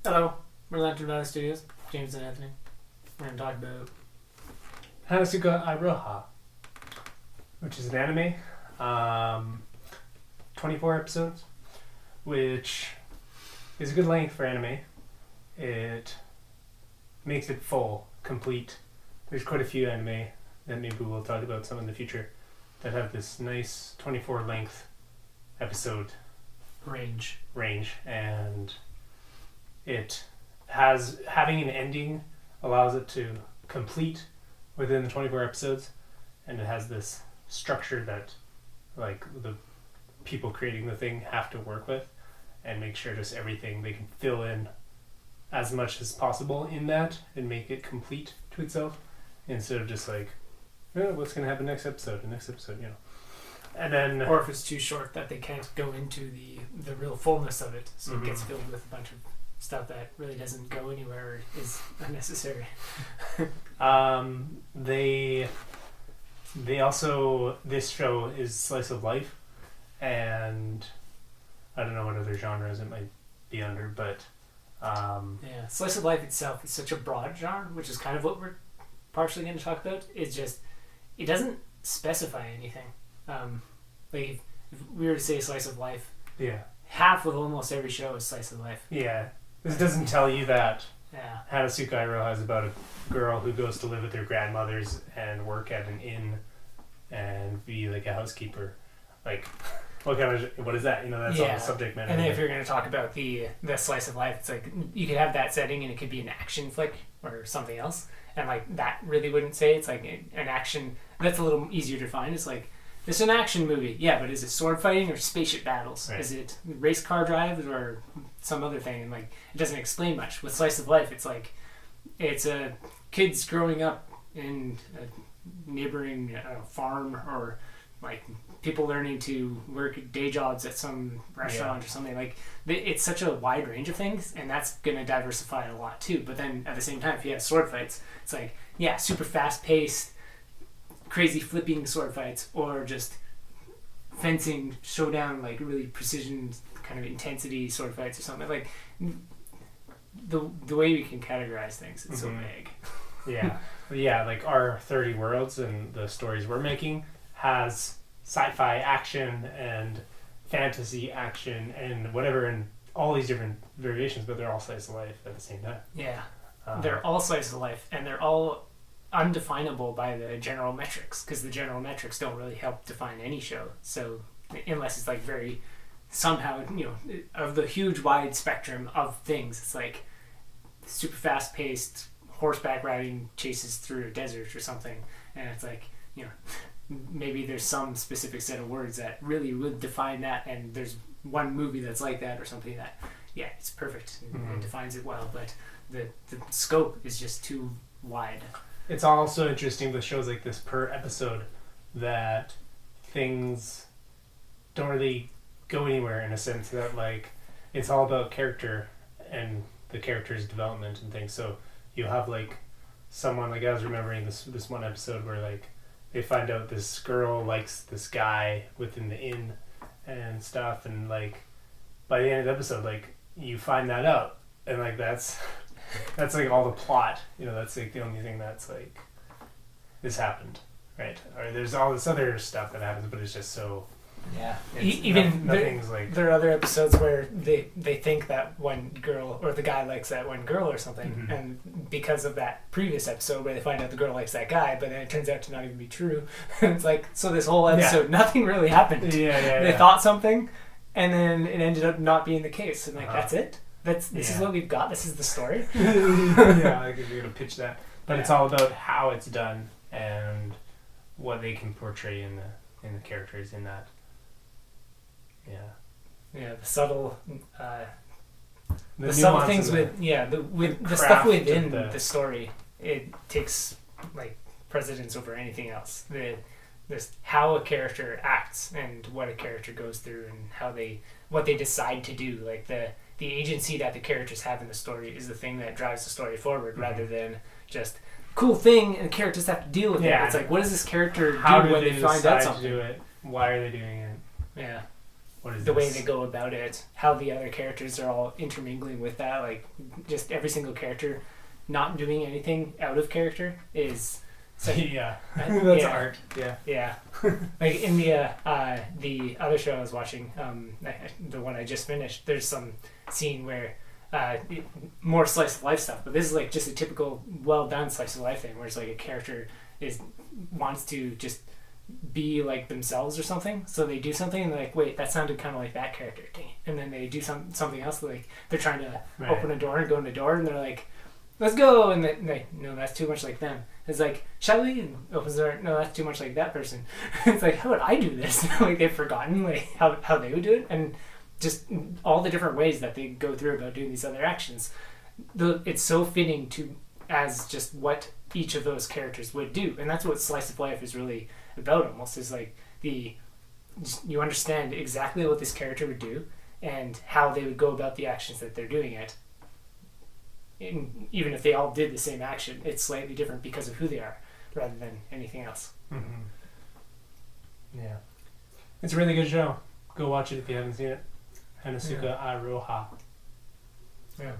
Hello, we're Lantern Valley Studios, James and Anthony. We're going to talk about Hanasaku Iroha, which is an anime, 24 episodes, which is a good length for anime. It makes it full, complete. There's quite a few anime that maybe we'll talk about some in the future that have this nice 24 length episode range, and it has having an ending allows it to complete within the 24 episodes, and it has this structure that like the people creating the thing have to work with and make sure just everything they can fill in as much as possible in that and make it complete to itself instead of just like, oh, what's going to happen next episode, and then or if it's too short that they can't go into the real fullness of it, so it gets filled with a bunch of stuff that really doesn't go anywhere or is unnecessary. They also, this show is slice of life, and I don't know what other genres it might be under, but Slice of life itself is such a broad genre, which is kind of what we're partially going to talk about. It's just, it doesn't specify anything. Like if we were to say slice of life, half of almost every show is slice of life. Yeah. This doesn't tell you that Hanasaku Iroha is about a girl who goes to live with her grandmothers and work at an inn and be like a housekeeper. Like, what is that? That's all the subject matter. And then if you're going to talk about the slice of life, it's like you could have that setting and it could be an action flick or something else. And like that really wouldn't say it's like an action. That's a little easier to find. It's like, this is an action movie. Yeah, but is it sword fighting or spaceship battles? Right. Is it race car drives or some other thing? And like, it doesn't explain much. With slice of life, it's like, it's kids growing up in a neighboring farm, or like people learning to work day jobs at some restaurant or something. Like, it's such a wide range of things, and that's going to diversify it a lot too. But then at the same time, if you have sword fights, it's like, super fast paced, crazy flipping sword fights, or just fencing showdown, like really precision kind of intensity sword fights or something. Like the way we can categorize things, it's so vague. Like our 30 Worlds and the stories we're making has sci-fi action and fantasy action and whatever, and all these different variations, but they're all slice of life at the same time. They're all slice of life, and they're all undefinable by the general metrics, because the general metrics don't really help define any show. So unless it's like very somehow, of the huge wide spectrum of things, it's like super fast paced horseback riding chases through a desert or something, and it's like, maybe there's some specific set of words that really would define that, and there's one movie that's like that or something that it's perfect and defines it well, but the scope is just too wide. It's also interesting with shows like this per episode that things don't really go anywhere, in a sense that like it's all about character and the character's development and things. So you have like someone, like I was remembering this one episode where like they find out this girl likes this guy within the inn and stuff, and like by the end of the episode like you find that out, and like that's like all the plot, that's like the only thing that's like, this happened, right? Or there's all this other stuff that happens, but it's just so... Nothing's like... There are other episodes where they think that one girl, or the guy likes that one girl or something, and because of that previous episode where they find out the girl likes that guy, but then it turns out to not even be true. It's like, so this whole episode, nothing really happened. They thought something, and then it ended up not being the case, and like, that's it? This is what we've got. This is the story. Like if you're gonna pitch that, but it's all about how it's done and what they can portray in the characters in that. The subtle, the subtle things with the stuff within the story. It takes like precedence over anything else. This how a character acts and what a character goes through and what they decide to do. Like the agency that the characters have in the story is the thing that drives the story forward, rather than just cool thing and the characters have to deal with it. It's like, what does this character do when they find out something? To do it? Why are they doing it? the way they go about it, how the other characters are all intermingling with that, like just every single character not doing anything out of character is yeah, that's yeah. art. Yeah, Yeah, like in the other show I was watching, the one I just finished. There's some scene where more slice of life stuff, but this is like just a typical well done slice of life thing, where it's like a character wants to just be like themselves or something, so they do something and they're like, wait, that sounded kind of like that character, dang it. And then they do something else, like they're trying to open a door and go in the door, and they're like, let's go, and they no, that's too much like them. It's like, shall we? And opens the door, no, that's too much like that person. It's like, how would I do this? Like they've forgotten like how they would do it, and just all the different ways that they go through about doing these other actions. It's so fitting to as just what each of those characters would do, and that's what slice of life is really about. Almost is like you understand exactly what this character would do and how they would go about the actions that they're doing it. And even if they all did the same action, it's slightly different because of who they are rather than anything else. Mm-hmm. Yeah, it's a really good show. Go watch it if you haven't seen it. Hanasaku Iroha. Yeah.